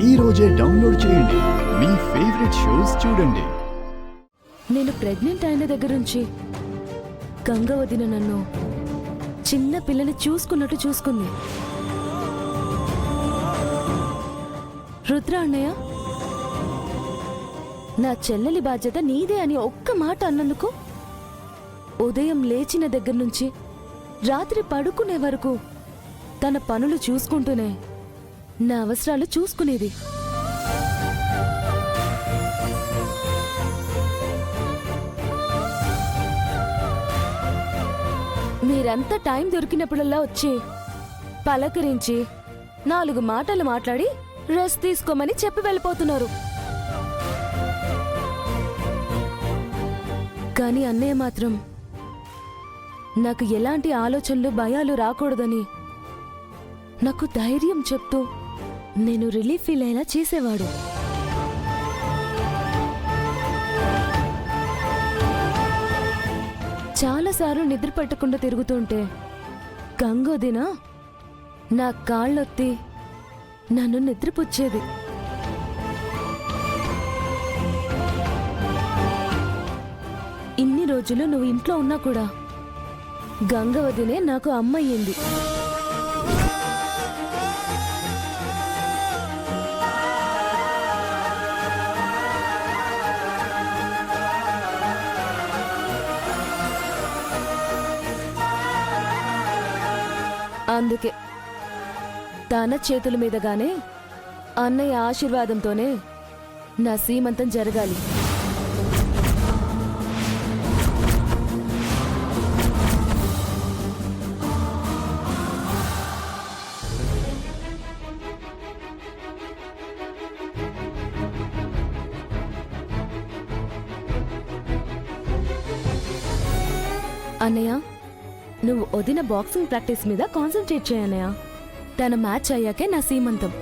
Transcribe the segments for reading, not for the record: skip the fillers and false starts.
ఈ రోజే డౌన్లోడ్ చేయండి. మీ ఫేవరెట్ షోస్ చూడండి. నేను ప్రెగ్నెంట్ అయిన దగ్గర నుంచి గంగవదిన నన్ను చిన్న పిల్లని చూసుకున్నట్టు చూసుకుంది. రుద్ర అన్నయ్య, నా చెల్లెలి బాధ్యత నీదే అని ఒక్క మాట అన్నందుకు ఉదయం లేచిన దగ్గర నుంచి రాత్రి పడుకునే వరకు తన పనులు చూసుకుంటూనే నా అవసరాలు చూసుకునేది. మీరంతా టైం దొరికినప్పుడల్లా వచ్చి పలకరించి 4 మాటలు మాట్లాడి రెస్ట్ తీసుకోమని చెప్పి వెళ్ళిపోతున్నారు. కానీ అన్నయ్య మాత్రం నాకు ఎలాంటి ఆలోచనలు భయాలు రాకూడదని నాకు ధైర్యం చెప్తూ నేను రిలీఫ్ ఫీల్ అయ్యేలా చేసేవాడు. చాలాసార్లు నిద్ర పట్టకుండా తిరుగుతుంటే గంగోదిన నా కాళ్ళొత్తి నన్ను నిద్రపుచ్చేది. ఇన్ని రోజులు నువ్వు ఇంట్లో ఉన్నా కూడా గంగవదినే నాకు అమ్మయ్యింది. అందుకే తన చేతుల మీదగానే అన్నయ్య ఆశీర్వాదంతోనే నా సీమంతం జరగాలి. అన్నయ్య, నువ్వు వదిన బాక్సింగ్ ప్రాక్టీస్ మీద కాన్సన్ట్రేట్ చేయన్నయ్య. తన మ్యాచ్ అయ్యాకే నా సీమంతం.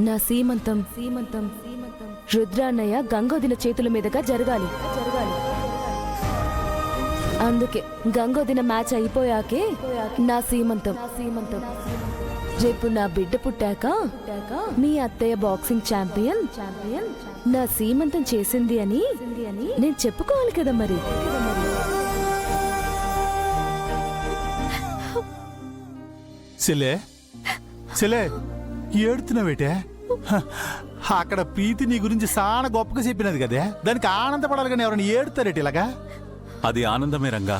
నా సీమంతం రుద్రాన్నయ్య గంగోదిన చేతుల మీదుగా జరగాలి. అందుకే గంగోదిన మ్యాచ్ అయిపోయాకే నా సీమంతం. రేపు నా బిడ్డ పుట్టాక మీ అత్తయ్య బాక్సింగ్ ఛాంపియన్ నా సీమంతం చేసింది అని నేను చెప్పుకోవాలి కదా మరి. చెలే ఏడుతున్నావేటే? అక్కడ ప్రీతి నీ గురించి చాలా గొప్పగా చెప్పినది కదే, దానికి ఆనందపడాలి కానీ ఎవరైనా ఏడుతారేటి ఇలాగా? అది ఆనందమే రంగా.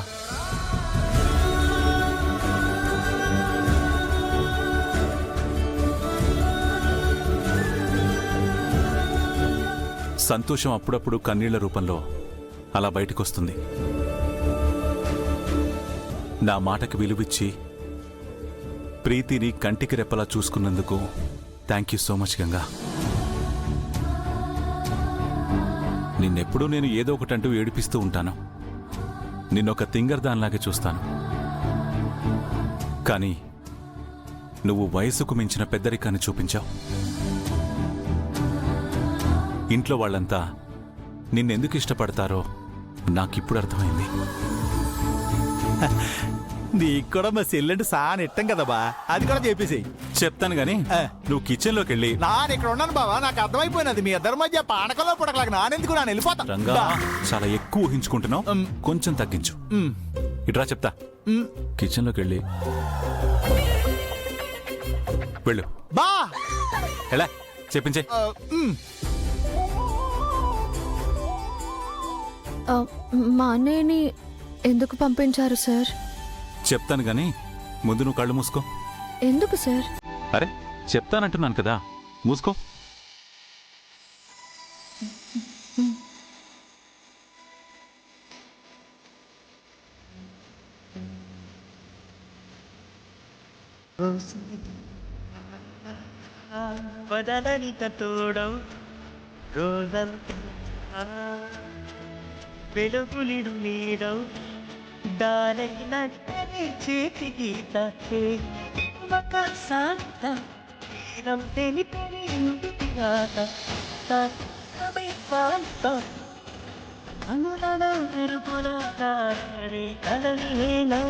సంతోషం అప్పుడప్పుడు కన్నీళ్ల రూపంలో అలా బయటకొస్తుంది. నా మాటకి విలువిచ్చి ప్రీతిని కంటికి రెప్పలా చూసుకున్నందుకు thank you so much Ganga. నిన్నెప్పుడూ నేను ఏదో ఒకటంటూ ఏడిపిస్తూ ఉంటాను, నిన్నొక తింగర్ దానిలాగే చూస్తాను. కానీ నువ్వు వయసుకు మించిన పెద్దరికాన్ని చూపించావు. ఇంట్లో వాళ్ళంతా నిన్నెందుకు ఇష్టపడతారో నాకిప్పుడు అర్థమైంది. నీకు కూడా మా చెల్లెంటి సాన్ ఇట్టం కదా బా, అది కూడా చెప్పేసి చెప్తాను గాని నువ్వు కిచెన్ లోకి వెళ్ళి. నాను ఇక్కడ ఉన్నాను బావా, నాకు అర్థమైపోయినది మీ ఇద్దరి మధ్య పానకంలో పుడకలాగా నానెందుకు నాను వెళ్ళిపోతా. రంగా చాలా ఎక్కువ ఊహించుకుంటున్నావు, కొంచెం తగ్గించు. ఇట్రా చెప్తా. కిచెన్ లోకి వెళ్ళి వెళ్ళు బా. ఎలా చెప్పించే. మా అన్నయ్యని ఎందుకు పంపించారు సార్? చెప్తాను గాని ముందు నువ్వు కళ్ళు మూసుకో. ఎందుకు సార్? అరే చెప్తానంటున్నాను కదా, మూసుకో. వదలనిత తోడవు రోజంతా వెలుగులిడు నీడవు దారైన చేతి గీత ఒక శాంత తీరం తెలిపి అనురాధ ఎరుపుల కలవేలా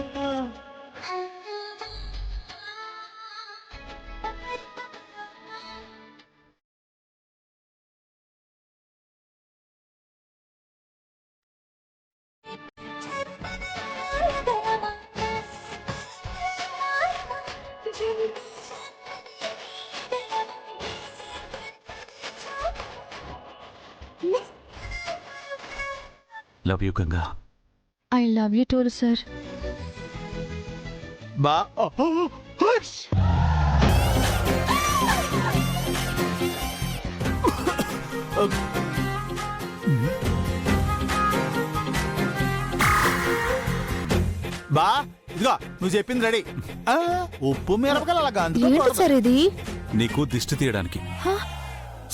love you Ganga. I love you too sir. బా బా ఇదిగో నువ్వు చెప్పింది రెడీ. ఉప్పు మిరపకాయలు అలాగా ఏంటి సార్ ఇది? నీకు దిష్టి తీయడానికి.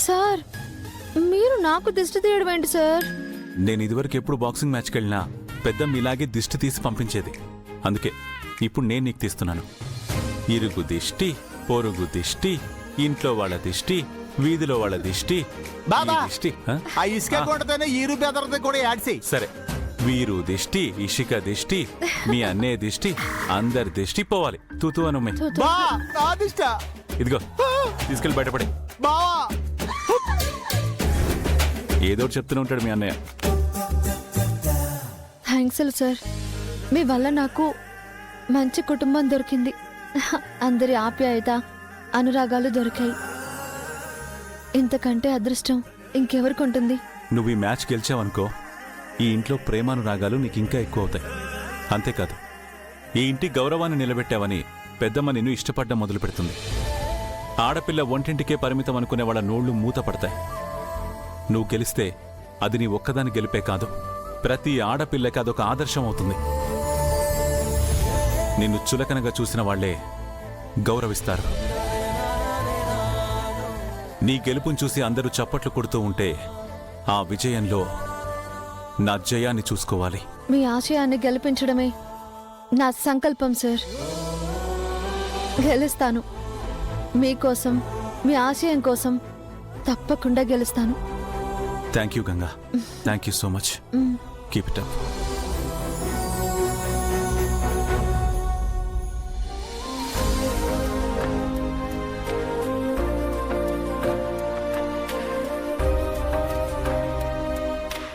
సార్ మీరు నాకు దిష్టి తీయడం ఏంటి సార్? నేను ఇదివరకు ఎప్పుడు బాక్సింగ్ మ్యాచ్కి వెళ్ళినా పెద్దమ్మ ఇలాగే దిష్టి తీసి పంపించేది. అందుకే ఇప్పుడు నేను నీకు తీస్తున్నాను. ఇరుగు దిష్టి, పొరుగు దిష్టి, ఇంట్లో వాళ్ళ దిష్టి, వీధిలో వాళ్ళ దిష్టి, బాబా! ఈ దిష్టి. ఆ ఇసుక కొంటతోనే ఈరు బెదరది కూడా యాడ్ చేయి. సరే, వీరు దిష్టి, ఇషిక దిష్టి, మీ అన్నయ్య దిష్టి, అందరి దిష్టి పోవాలి. తూతూ అనుమ్మే. బా ఆదిష్ట ఇదిగో తీసుకెళ్ళి బయటపడి. బా ఏదో చెప్తూనే ఉంటాడు మీ అన్నయ్య. థ్యాంక్స్ సార్, మీ వల్ల నాకు మంచి కుటుంబం దొరికింది. అందరి ఆప్యాయత, అనురాగాలు దొరికాయి. ఇంతకంటే అదృష్టం ఇంకెవరికి ఉంటుంది? నువ్వు ఈ మ్యాచ్ గెలిచావనుకో, ఈ ఇంట్లో ప్రేమానురాగాలు నీకు ఇంకా ఎక్కువ అవుతాయి. అంతేకాదు, ఈ ఇంటి గౌరవాన్ని నిలబెట్టావని పెద్దమ్మ నిన్ను ఇష్టపడ్డం మొదలు పెడుతుంది. ఆడపిల్ల ఒంటింటికే పరిమితం అనుకునే వాళ్ళ నోళ్లు మూత పడతాయి. నువ్వు గెలిస్తే అది నీ ఒక్కదాని గెలిపే కాదు, ప్రతి ఆడపిల్లకి అదొక ఆదర్శం అవుతుంది. నిన్ను చులకనగా చూసిన వాళ్లే గౌరవిస్తారు. నీ గెలుపును చూసి అందరూ చప్పట్లు కొడుతూ ఉంటే ఆ విజయంలో నా జయాన్ని చూసుకోవాలి. మీ ఆశయాన్ని గెలిపించడమే నా సంకల్పం సార్. గెలుస్తాను. మీకోసం, మీ ఆశయం కోసం తప్పకుండా గెలుస్తాను. Thank you Ganga. Thank you so much. Keep it up.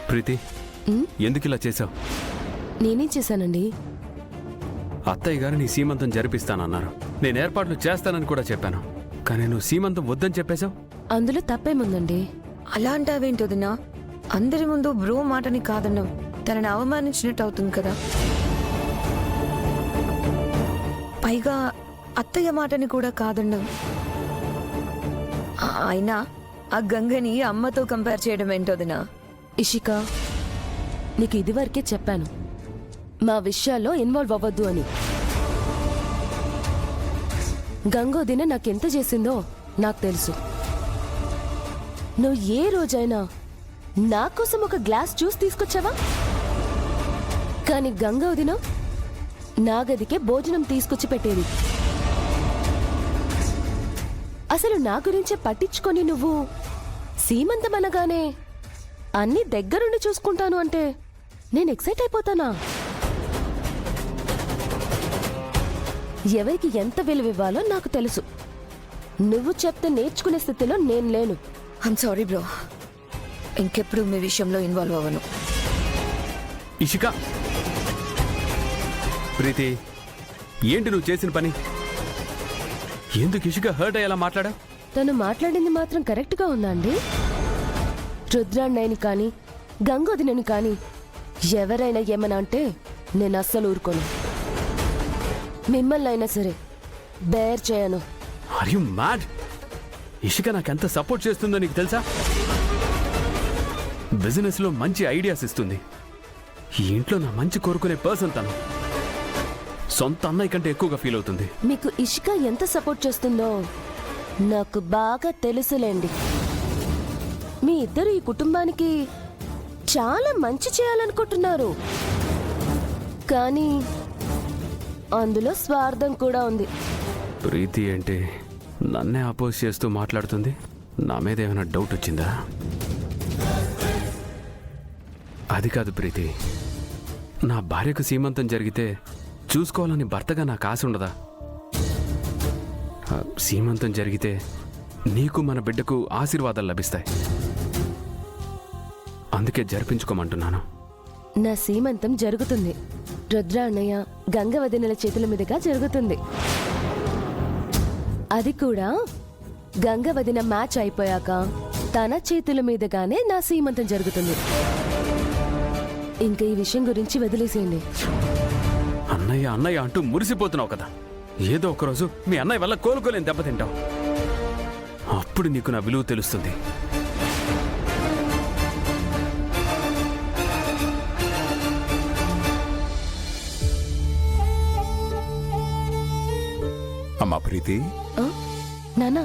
Preethi, ఎందుకు ఇలా చేశావు? నేనేం చేశానండి? అత్తయ్య గారు నీ సీమంతం జరిపిస్తానన్నారు. నేను ఏర్పాట్లు చేస్తానని కూడా చెప్పాను. కానీ నువ్వు సీమంతం వద్దని చెప్పేశావు. అందులో తప్పేముందండి? అలా అంటావేంటి వదినా? అందరి ముందు బ్రో మాటని కాదన్నాం, తనని అవమానించినట్టు అవుతుంది కదా. పైగా అత్తయ్య మాటని కూడా కాదన్నాం. అయినా ఆ గంగని అమ్మతో కంపేర్ చేయడం ఏంటి వదినా? ఇషిక, నీకు ఇదివరకే చెప్పాను మా విషయాల్లో ఇన్వాల్వ్ అవ్వద్దు అని. గంగోదిన నాకెంత చేసిందో నాకు తెలుసు. నువ్వు ఏ రోజైనా నా కోసం ఒక గ్లాస్ జ్యూస్ తీసుకొచ్చావా? కానీ గంగోదిన నా గదికే భోజనం తీసుకొచ్చి పెట్టేది. అసలు నా గురించే పట్టించుకొని నువ్వు సీమంతమనగానే అన్ని దగ్గరుండి చూసుకుంటాను అంటే నేను ఎక్సైట్ అయిపోతానా? ఎవరికి ఎంత విలువివ్వాలో నాకు తెలుసు. నువ్వు చెప్తే నేర్చుకునే స్థితిలో నేను లేను. ఐమ్ సారీ బ్రో, ఇంకెప్పుడు మీ విషయంలో ఇన్వాల్వ్ అవ్వను. ఇషిక, ప్రీతి, ఏంటి నువ్వు చేసిన పని? ఎందుకు ఇషిక హర్ట్ అయ్యేలా మాట్లాడా? తను మాట్లాడింది మాత్రం కరెక్ట్గా ఉందా అండి? రుద్రాన్నయ్యని కానీ గంగోదినని కానీ ఎవరైనా ఏమన్నా అంటే నేను అస్సలు ఊరుకోను. మిమ్మల్ని అయినా సరే బేర్ చేయను. Are you mad? ఇషిక నాకెంత సపోర్ట్ చేస్తుందో నీకు తెలుసా? బిజినెస్లో మంచి ఐడియాస్ ఇస్తుంది. ఈ ఇంట్లో నా మంచి కోరుకునే పర్సన్ తను. సొంత అన్నయ్య కంటే ఎక్కువగా ఫీల్ అవుతుంది. మీకు ఇష్క ఎంత సపోర్ట్ చేస్తుందో నాకు బాగా తెలుసులేండి. మీ ఇద్దరు ఈ కుటుంబానికి చాలా మంచి చేయాలనుకుంటున్నారు, కానీ అందులో స్వార్థం కూడా ఉంది. ప్రీతి ఏంటి నన్నే అపోజ్ చేస్తూ మాట్లాడుతుంది? నా మీద ఏమైనా డౌట్ వచ్చిందా? అది కాదు ప్రీతి, నా భార్యకు సీమంతం జరిగితే చూసుకోవాలని భర్తగా నాకు ఆశ ఉండదా? సీమంతం జరిగితే నీకు మన బిడ్డకు ఆశీర్వాదాలు లభిస్తాయి. అందుకే జరిపించుకోమంటున్నాను. నా సీమంతం జరుగుతుంది. రుద్ర అన్నయ్య గంగవదినల చేతుల మీదుగా జరుగుతుంది. అది కూడా గంగవదిన మ్యాచ్ అయిపోయాక తన చేతుల మీదుగానే నా సీమంతం జరుగుతుంది. ఇంకా ఈ విషయం గురించి వదిలేసేయండి. అన్నయ్య అన్నయ్య అంటూ మురిసిపోతున్నావు కదా, ఏదో ఒకరోజు మీ అన్నయ్య వల్ల కోలుకోలేని దెబ్బతింటావు. అప్పుడు నీకు నా విలువ తెలుస్తుంది. అమ్మా ప్రీతి, ఆ? నానా,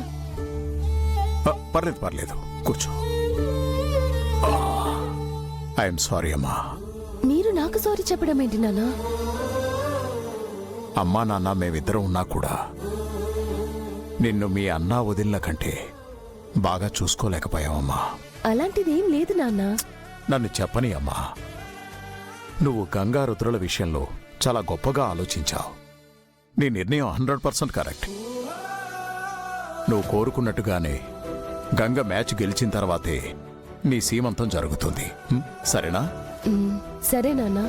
పర్లేదు కూర్చో. ఐఎమ్ సారీ అమ్మా. మీరు నాకు సారీ చెప్పడం ఏంటి నానా? అమ్మా నాన్న మేమిద్దరం ఉన్నా కూడా నిన్ను మీ అన్నా వదిలిన కంటే బాగా చూసుకోలేకపోయావమ్మా. అలాంటిది ఏం లేదు నాన్నా. నన్ను చెప్పని అమ్మా, నువ్వు గంగా రుద్రుల విషయంలో చాలా గొప్పగా ఆలోచించావు. నీ నిర్ణయం 100% కరెక్ట్. నువ్వు కోరుకున్నట్టుగానే గంగ మ్యాచ్ గెలిచిన తర్వాతే నీ సీమంతం జరుగుతుంది. సరేనా? సరే నాన్నా.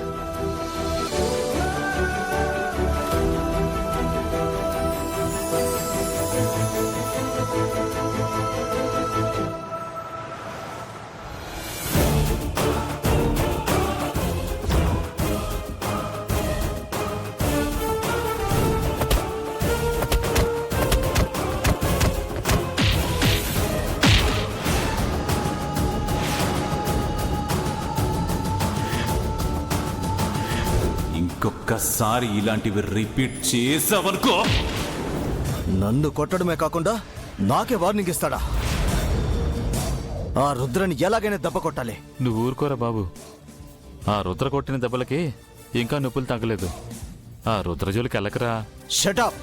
ఇంకొక్కసారి ఇలాంటివి రిపీట్ చేసావనుకో. నన్ను కొట్టడమే కాకుండా నాకే వార్నింగ్ ఇస్తాడా? ఆ రుద్రని ఎలాగైనా దెబ్బ కొట్టాలి. నువ్వు ఊరుకోరా బాబు. ఆ రుద్ర కొట్టిన దెబ్బలకి ఇంకా నొప్పులు తగ్గలేదు. ఆ రుద్రజోలికి వెళ్ళకరా. షటప్!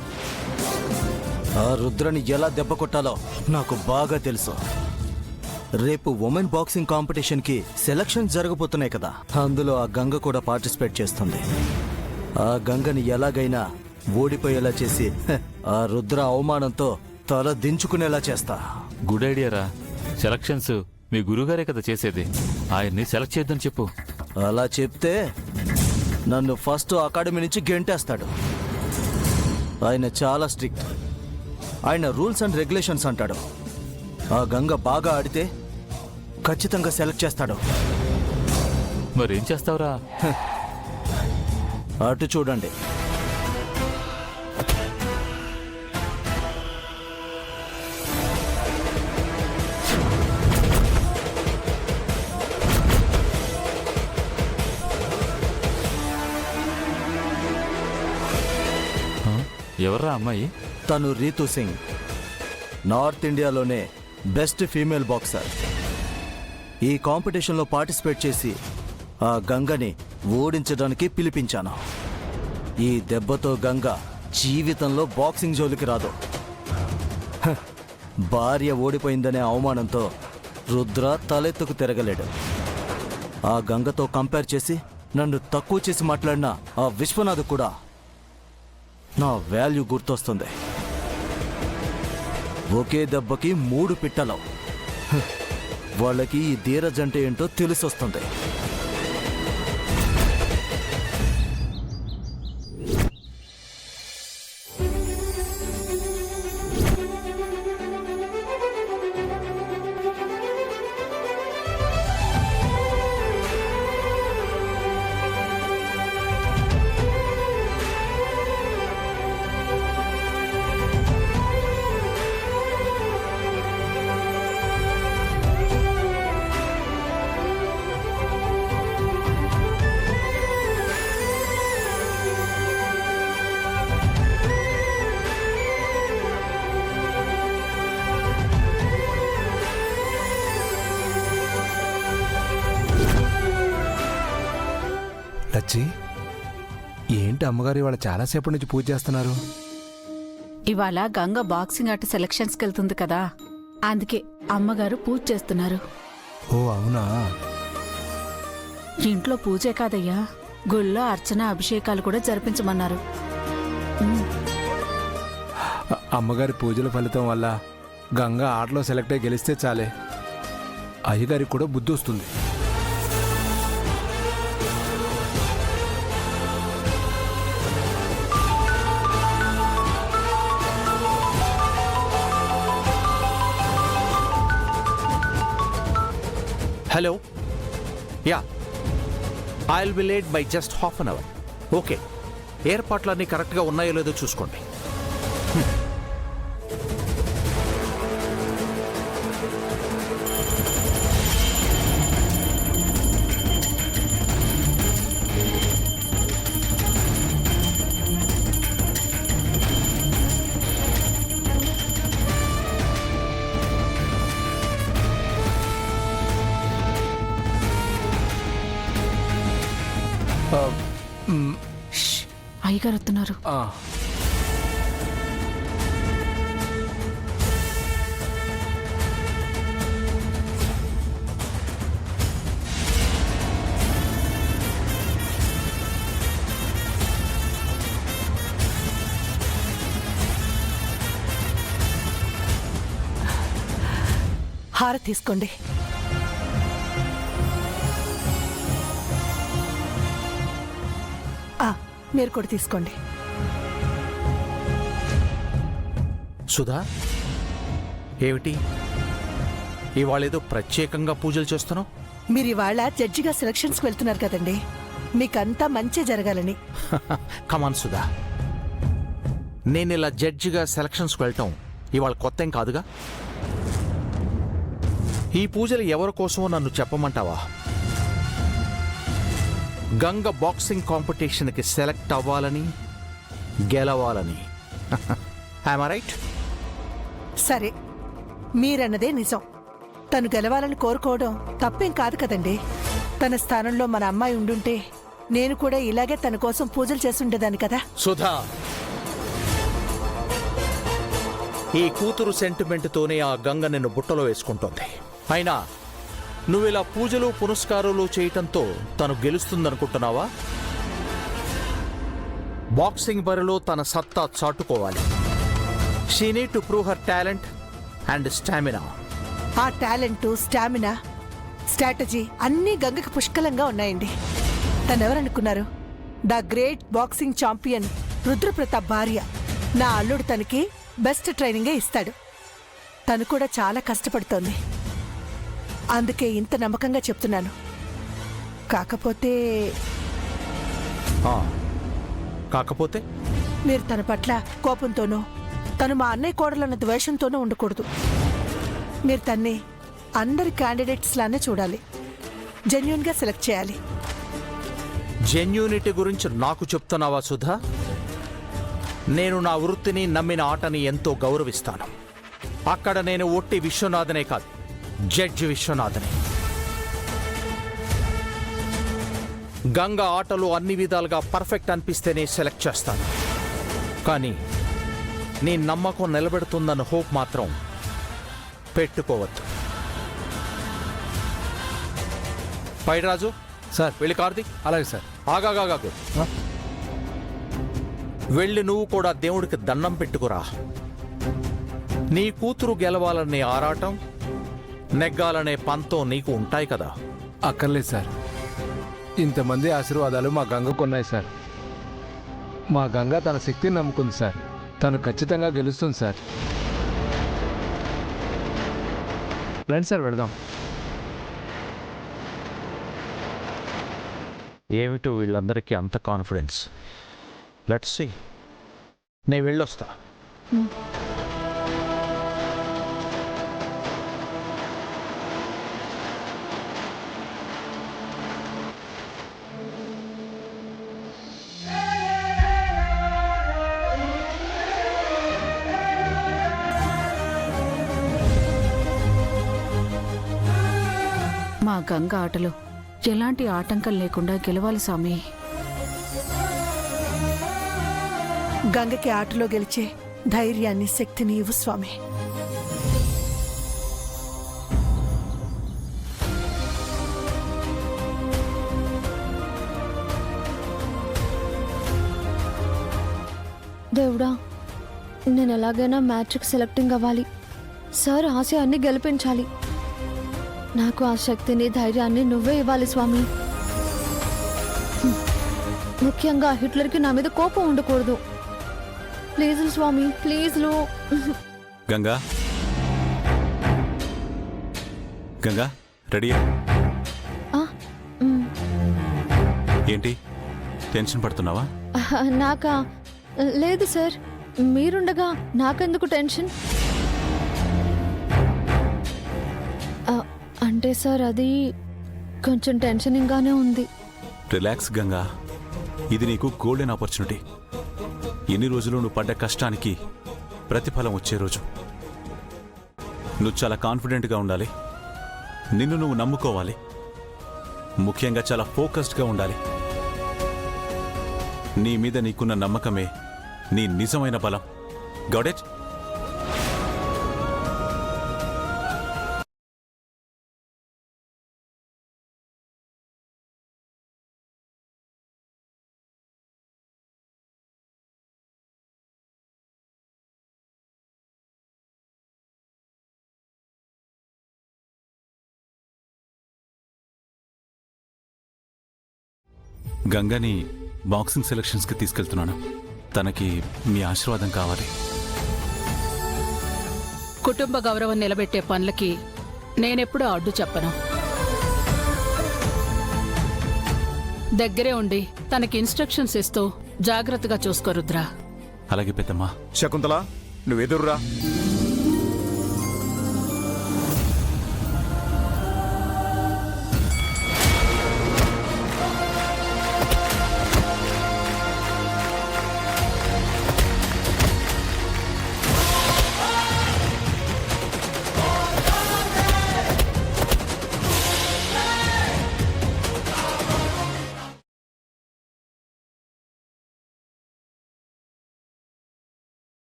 ఆ రుద్రని ఎలా దెబ్బ కొట్టాలో నాకు బాగా తెలుసు. రేపు ఉమెన్ బాక్సింగ్ కాంపిటీషన్కి సెలక్షన్ జరగబోతున్నాయి కదా, అందులో ఆ గంగ కూడా పార్టిసిపేట్ చేస్తుంది. ఆ గంగని ఎలాగైనా ఓడిపోయేలా చేసి ఆ రుద్ర అవమానంతో తల దించుకునేలా చేస్తా. గుడ్ ఐడియా రా. సెలక్షన్స్ మీ గురుగారే కదా చేసేది. ఆయన్ని సెలెక్ట్ చేద్దని చెప్పు. అలా చెప్తే నన్ను ఫస్ట్ అకాడమీ నుంచి గెంటేస్తాడు. ఆయన చాలా స్ట్రిక్ట్. ఆయన రూల్స్ అండ్ రెగ్యులేషన్స్ అంటాడు. ఆ గంగ బాగా ఆడితే ఖచ్చితంగా సెలెక్ట్ చేస్తాడు. మరేం చేస్తావురా? అటు చూడండి. ఎవర్రా అమ్మాయి? తను రీతు సింగ్, నార్త్ ఇండియాలోనే బెస్ట్ ఫీమేల్ బాక్సర్. ఈ కాంపిటీషన్లో పార్టిసిపేట్ చేసి ఆ గంగని ఓడించడానికి పిలిపించాను. ఈ దెబ్బతో గంగ జీవితంలో బాక్సింగ్ జోలికి రాదు. భార్య ఓడిపోయిందనే అవమానంతో రుద్ర తలెత్తుకు తిరగలేడు. ఆ గంగతో కంపేర్ చేసి నన్ను తక్కువ చేసి మాట్లాడిన ఆ విశ్వనాథ్ కూడా నా వాల్యూ గుర్తొస్తుంది. ఒకే దెబ్బకి 3 పిట్టలు. వాళ్ళకి ఈ ధీరజ్ అంటే ఏంటో తెలిసొస్తుంది. లచ్చి ఏంటి అమ్మగారు ఇవాళ చాలాసేపటి నుంచి పూజ చేస్తున్నారు? ఇవాళ గంగ బాక్సింగ్ ఆట సెలక్షన్స్కి వెళ్తుంది కదా, అందుకే అమ్మగారు పూజ చేస్తున్నారు. ఓ అవునా? ఇంట్లో పూజే కాదయ్యా, గుళ్ళో అర్చన అభిషేకాలు కూడా జరిపించమన్నారు. అమ్మగారి పూజల ఫలితం వల్ల గంగ ఆటలో సెలెక్ట్ అయి గెలిస్తే చాలే, అయ్యగారికి కూడా బుద్ధి వస్తుంది. Hello, yeah, I will be late by just half an hour. Okay, ఏర్పాట్లన్నీ కరెక్ట్గా ఉన్నాయో లేదో చూసుకోండి. అయ్యగారు వస్తున్నారు. హారతి తీసుకోండి. మీరు కూడా తీసుకోండి. సుధా, ఏమిటి ఇవాళ ఏదో ప్రత్యేకంగా పూజలు చేస్తున్నావు? మీరు ఇవాళ జడ్జిగా సెలక్షన్స్కి వెళ్తున్నారు కదండి, మీకంతా మంచి జరగాలని. కమాన్ సుధా, నేను ఇలా జడ్జిగా సెలక్షన్స్కి వెళ్ళటం ఇవాళ కొత్త ఏం కాదుగా. ఈ పూజలు ఎవరి కోసమో నన్ను చెప్పమంటావా? గంగ బాక్సింగ్ కాంపిటీషన్కి సెలెక్ట్ అవ్వాలని, గెలవాలని. I'm right? సరే, మీరన్నదే నిజం. తను గెలవాలని కోరుకోవడం తప్పేం కాదు కదండి. తన స్థానంలో మన అమ్మాయి ఉండుంటే నేను కూడా ఇలాగే తన కోసం పూజలు చేస్తుండేదాన్ని కదా. సుధా, ఈ కూతురు సెంటిమెంట్తోనే ఆ గంగ నిన్ను బుట్టలో వేసుకుంటోంది. అయినా నువ్విలా పూజలు పునస్కారాలు చేయటంతో తను గెలుస్తుందనుకుంటున్నావా? బాక్సింగ్ బరిలో తన సత్తా చాటుకోవాలి. She need to prove her talent and stamina. ఆ టాలెంట్, స్టామినా, స్ట్రాటజీ అన్నీ గంగకి పుష్కలంగా ఉన్నాయండి. తనెవరనుకున్నారు? The great boxing champion Rudrapratap భార్య. నా అల్లుడు తనకి బెస్ట్ ట్రైనింగే ఇస్తాడు. తను కూడా చాలా కష్టపడుతోంది, అందుకే ఇంత నమ్మకంగా చెప్తున్నాను. కాకపోతే మీరు తన పట్ల కోపంతోనూ, తను మా అన్నయ్య కోడలన్న ద్వేషంతోనూ ఉండకూడదు. మీరు తన్ని అందరి క్యాండిడేట్స్ లానే చూడాలి, జెన్యూన్గా సెలెక్ట్ చేయాలి. జెన్యూనిటీ గురించి నాకు చెప్తున్నావా సుధా? నేను నా వృత్తిని, నమ్మిన ఆటని ఎంతో గౌరవిస్తాను. అక్కడ నేను ఒట్టి విశ్వనాథనే కాదు, జడ్జి విశ్వనాథనే. గంగ ఆటలో అన్ని విధాలుగా పర్ఫెక్ట్ అనిపిస్తేనే సెలెక్ట్ చేస్తాను. కానీ నీ నమ్మకం నిలబెడుతుందన్న హోప్ మాత్రం పెట్టుకోవద్దు. పైరాజు సార్, వెళ్ళి కార్తీ. అలాగే సార్. ఆగాగాగు, వెళ్ళి నువ్వు కూడా దేవుడికి దండం పెట్టుకురా. నీ కూతురు గెలవాలనే ఆరాటం, నెగ్గాలనే పంతం నీకు ఉంటాయి కదా. అక్కర్లేదు సార్, ఇంతమంది ఆశీర్వాదాలు మా గంగకు ఉన్నాయి సార్. మా గంగ తన శక్తిని నమ్ముకుంది సార్. తను ఖచ్చితంగా గెలుస్తుంది సార్. రండి సార్, వెళదాం. ఏమిటో వీళ్ళందరికీ అంత కాన్ఫిడెన్స్? Let's see. నేను వెళ్ళొస్తా. మా గంగ ఆటలో ఎలాంటి ఆటంకం లేకుండా గెలవాలి స్వామి. గంగకి ఆటలో గెలిచే ధైర్యాన్ని శక్తిని ఇవ్వు స్వామి. దేవుడా, నేను ఎలాగైనా మ్యాట్రిక్ సెలెక్టింగ్ అవ్వాలి. సార్ ఆశయాన్ని గెలిపించాలి. నాకు ఆ శక్తిని ధైర్యాన్ని నువ్వే ఇవ్వాలి స్వామి. ముఖ్యంగా హిట్లర్కి నా మీద కోపం ఉండకూడదు. ప్లీజ్ స్వామి, ప్లీజ్లు. గంగా గంగా రెడీయా? ఏంటి టెన్షన్ పడుతున్నావా? నాకా? లేదు సార్, మీరుండగా నాకెందుకు టెన్షన్? అంటే సార్ అది కొంచెం టెన్షనింగ్గానే ఉంది. రిలాక్స్ గంగా, ఇది నీకు గోల్డెన్ ఆపర్చునిటీ. ఎన్ని రోజులు నువ్వు పడ్డ కష్టానికి ప్రతిఫలం వచ్చే రోజు. నువ్వు చాలా కాన్ఫిడెంట్గా ఉండాలి. నిన్ను నువ్వు నమ్ముకోవాలి. ముఖ్యంగా చాలా ఫోకస్డ్గా ఉండాలి. నీ మీద నీకున్న నమ్మకమే నీ నిజమైన బలం. Got it? గంగని బాక్సింగ్ సెలక్షన్స్కి తీసుకెళ్తున్నాను. తనకి మీ ఆశీర్వాదం కావాలి. కుటుంబ గౌరవం నిలబెట్టే పనులకి నేనెప్పుడూ అడ్డు చెప్పను. దగ్గరే ఉండి తనకి ఇన్స్ట్రక్షన్స్ ఇస్తూ జాగ్రత్తగా చూసుకో రుద్ర. అలాగే పెద్దమ్మా. శకుంతల, నువ్వెదుర్రా.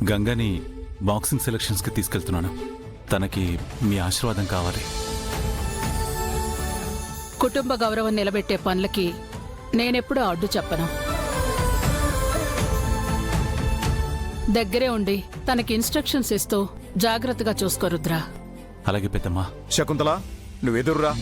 గంగని బాక్సింగ్ సెలక్షన్స్కి తీసుకెళ్తున్నాను. తనకి మీ ఆశీర్వాదం కావాలి. కుటుంబ గౌరవం నిలబెట్టే పనులకి నేనెప్పుడూ అడ్డు చెప్పను. దగ్గరే ఉండి తనకి ఇన్స్ట్రక్షన్స్ ఇస్తూ జాగ్రత్తగా చూసుకో రుద్ర. అలాగే పెద్దమ్మా. శకుంతల, నువ్వెదుర్రా.